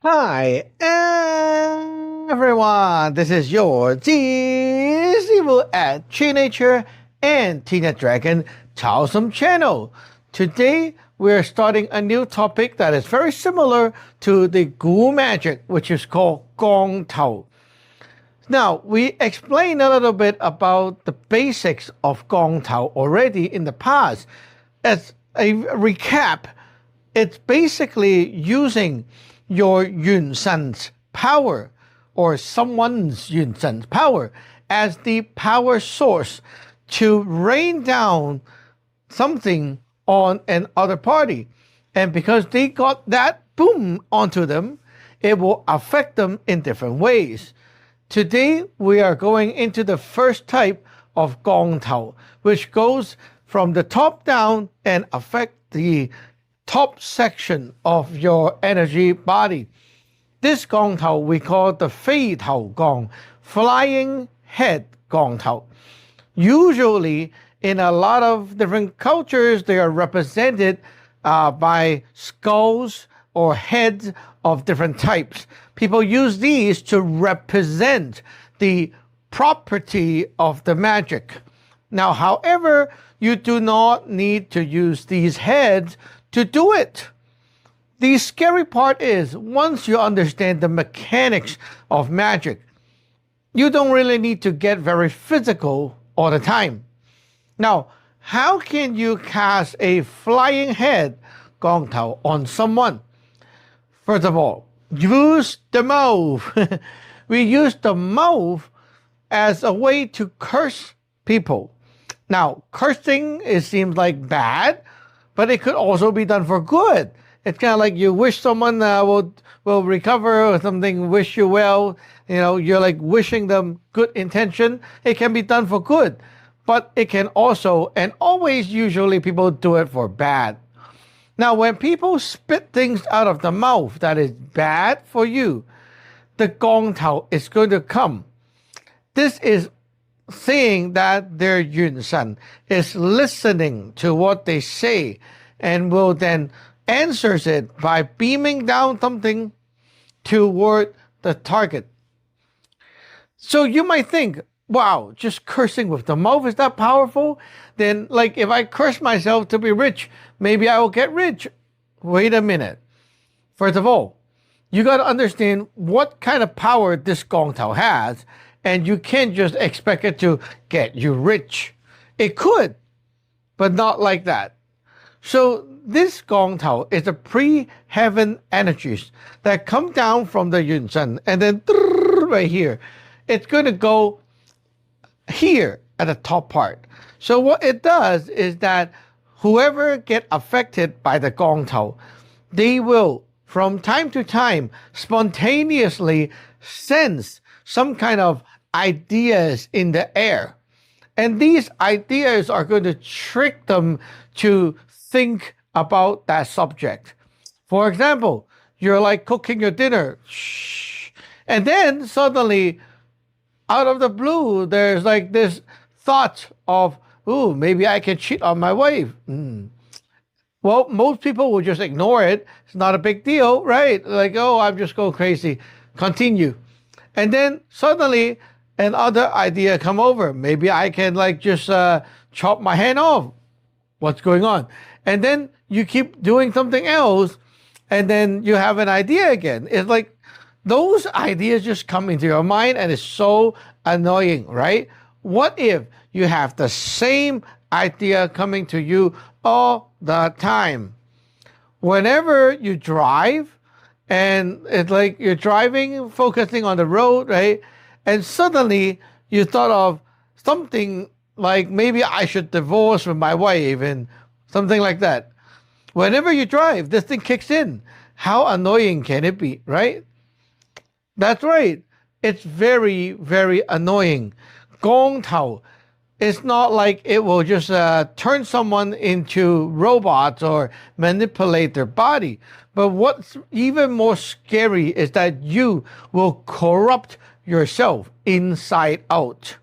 Hi, everyone. This is your Sifu at Nature and Teenage Dragon Taoism channel. Today, we're starting a new topic that is very similar to the Gu Magic, which is called Gong Tau. Now, we explained a little bit about the basics of Gong Tau already in the past. As a recap, it's basically using your Yuen Sun's power or someone's Yuen Sun's power as the power source to rain down something on another party. And because they got that boom onto them, it will affect them in different ways. Today, we are going into the first type of Gong Tau, which goes from the top down and affect the top section of your energy body. This Gong Tau we call the Fei Tau Gong, flying head Gong Tau. Usually, in a lot of different cultures, they are represented by skulls or heads of different types. People use these to represent the property of the magic. Now, however, you do not need to use these heads to do it. The scary part is once you understand the mechanics of magic, you don't really need to get very physical all the time. Now, how can you cast a flying head Gong Tau on someone? First of all, use the mouth. We use the mouth as a way to curse people. Now, cursing, it seems like bad, but it could also be done for good. It's kind of like you wish someone will recover or something, wish you well. You know, you're like wishing them good intention. It can be done for good, but it can also, and always usually people do it for bad. Now, when people spit things out of the mouth that is bad for you, the Gong Tau is going to come. This is saying that their Yuen Sun is listening to what they say and will then answers it by beaming down something toward the target. So you might think, wow, just cursing with the mouth is that powerful? Then, like, if I curse myself to be rich, maybe I will get rich. Wait a minute. First of all, you got to understand what kind of power this Gong Tau has, and you can't just expect it to get you rich. It could, but not like that. So this Gong Tau is the pre-heaven energies that come down from the Yuen Sun, and then right here, it's going to go here at the top part. So what it does is that whoever get affected by the Gong Tau, they will, from time to time, spontaneously sense some kind of ideas in the air. And these ideas are going to trick them to think about that subject. For example, you're like cooking your dinner, and then suddenly, out of the blue, there's like this thought of, ooh, maybe I can cheat on my wife. Well, most people will just ignore it. It's not a big deal, right? Like, oh, I'm just going crazy. Continue. And then suddenly another idea come over. Maybe I can like just chop my hand off. What's going on? And then you keep doing something else, and then you have an idea again. It's like those ideas just come into your mind, and it's so annoying, right? What if you have the same idea coming to you all the time? Whenever you drive, and it's like you're driving, focusing on the road, right? And suddenly you thought of something like maybe I should divorce from my wife and something like that. Whenever you drive, this thing kicks in. How annoying can it be, right? That's right. It's very, very annoying. Gong Tau, it's not like it will just turn someone into robots or manipulate their body. But what's even more scary is that you will corrupt yourself inside out.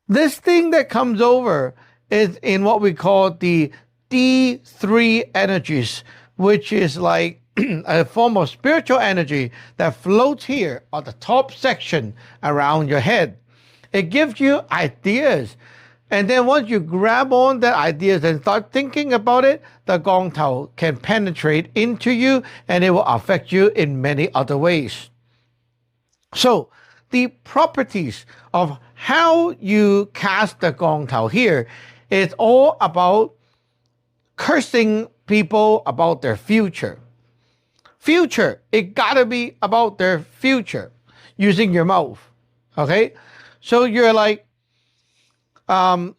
This thing that comes over is in what we call the D3 energies, which is like a form of spiritual energy that floats here on the top section around your head. It gives you ideas. And then once you grab on that ideas and start thinking about it, the Gong Tau can penetrate into you and it will affect you in many other ways. So the properties of how you cast the Gong Tau here is all about cursing people about their future. Future, it gotta be about their future using your mouth. Okay? So you're like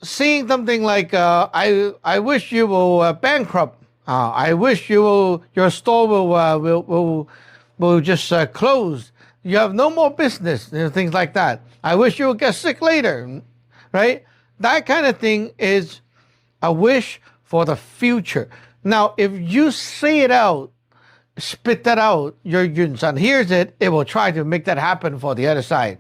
saying something like, I wish you will bankrupt. I wish your store will just close. You have no more business, things like that. I wish you would get sick later, right? That kind of thing is a wish for the future. Now, if you say it out, spit that out, your Yuen Sun hears it, it will try to make that happen for the other side.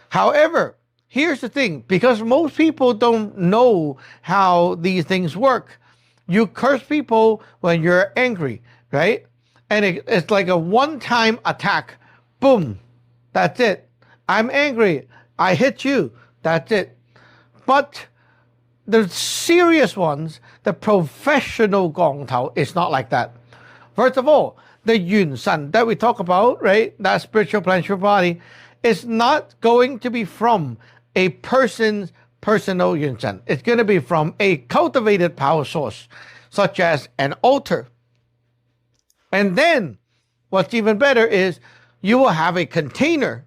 However, here's the thing, because most people don't know how these things work. You curse people when you're angry, right? And it's like a one-time attack. Boom, that's it. I'm angry, I hit you, that's it. But the serious ones, the professional Gong Tau, is not like that. First of all, the Yuen Sun that we talk about, right, that spiritual planetary body, is not going to be from a person's personal Yuen Sun. It's going to be from a cultivated power source, such as an altar. And then, what's even better is you will have a container,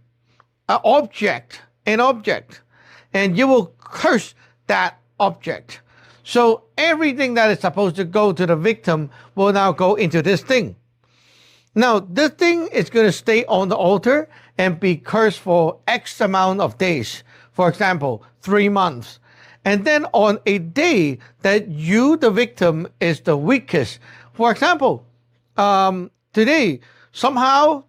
an object, and you will curse that object. So everything that is supposed to go to the victim will now go into this thing. Now, this thing is going to stay on the altar and be cursed for X amount of days. For example, 3 months. And then on a day that you, the victim, is the weakest. For example, today, somehow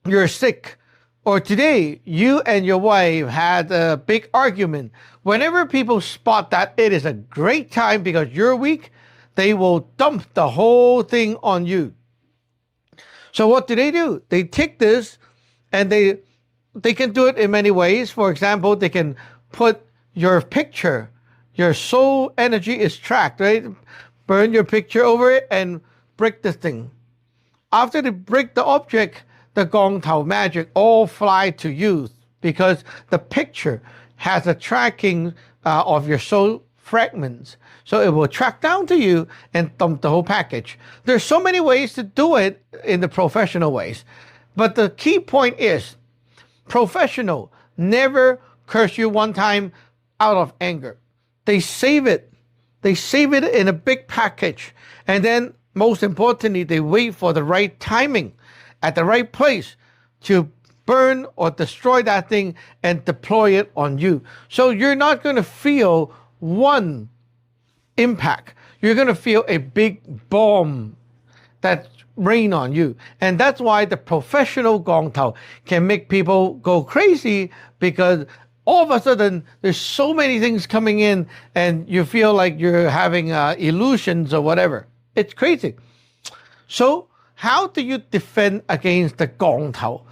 you're sick. Or today, you and your wife had a big argument. Whenever people spot that it is a great time because you're weak, they will dump the whole thing on you. So what do? They take this and they can do it in many ways. For example, they can put your picture, your soul energy is tracked, right? Burn your picture over it and break this thing. After they break the object, the Gong Tau magic all fly to you because the picture has a tracking of your soul fragments. So it will track down to you and dump the whole package. There's so many ways to do it in the professional ways. But the key point is, professional never curse you one time out of anger. They save it. They save it in a big package. And then, most importantly, they wait for the right timing at the right place to burn or destroy that thing and deploy it on you. So you're not going to feel one impact. You're going to feel a big bomb that rain on you. And that's why the professional Gong Tau can make people go crazy, because all of a sudden there's so many things coming in and you feel like you're having illusions or whatever. It's crazy. So how do you defend against the Gong Tau?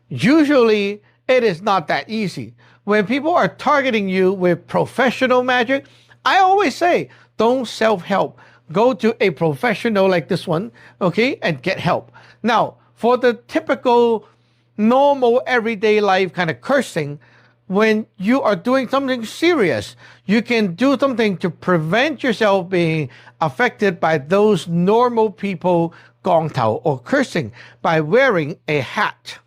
Usually it is not that easy. When people are targeting you with professional magic, I always say, don't self-help. Go to a professional like this one, okay, and get help. Now, for the typical, normal, everyday life kind of cursing, when you are doing something serious, you can do something to prevent yourself being affected by those normal people Gong Tau or cursing by wearing a hat.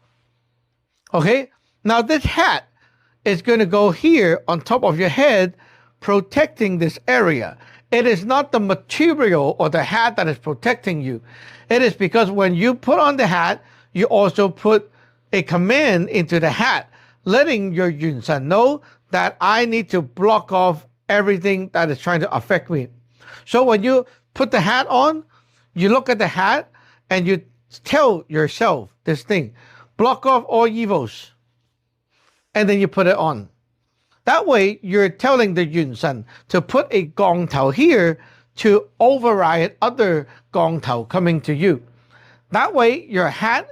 Okay, now this hat is going to go here on top of your head, protecting this area. It is not the material or the hat that is protecting you. It is because when you put on the hat, you also put a command into the hat, letting your Yuen Sun know that I need to block off everything that is trying to affect me. So when you put the hat on, you look at the hat and you tell yourself this thing, block off all evils, and then you put it on. That way, you're telling the Yuen Sun to put a Gong Tau here to override other Gong Tau coming to you. That way, your hat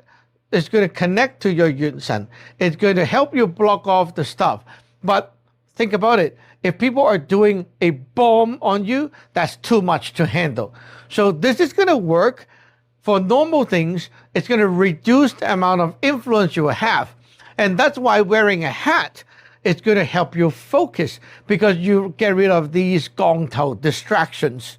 is going to connect to your Yuen Sun. It's going to help you block off the stuff. But think about it. If people are doing a bomb on you, that's too much to handle. So this is going to work for normal things. It's going to reduce the amount of influence you will have. And that's why wearing a hat is going to help you focus, because you get rid of these Gong Tau distractions.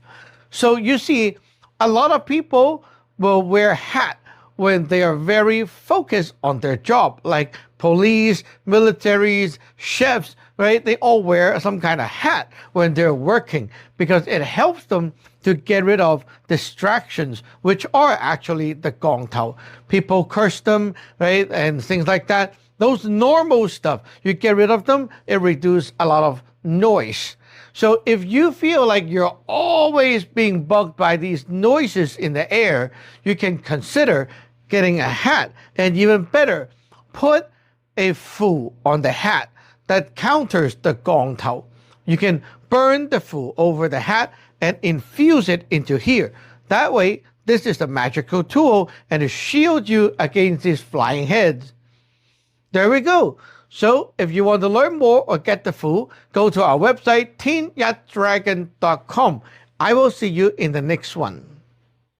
So you see, a lot of people will wear a hat when they are very focused on their job, like police, militaries, chefs, right? They all wear some kind of hat when they're working because it helps them to get rid of distractions, which are actually the Gong Tau. People curse them, right? And things like that. Those normal stuff, you get rid of them, it reduces a lot of noise. So if you feel like you're always being bugged by these noises in the air, you can consider getting a hat. And even better, put a fu on the hat that counters the Gong Tau. You can burn the fu over the hat and infuse it into here. That way, this is a magical tool and it shields you against these flying heads. There we go. So if you want to learn more or get the fu, go to our website, teenyatdragon.com. I will see you in the next one.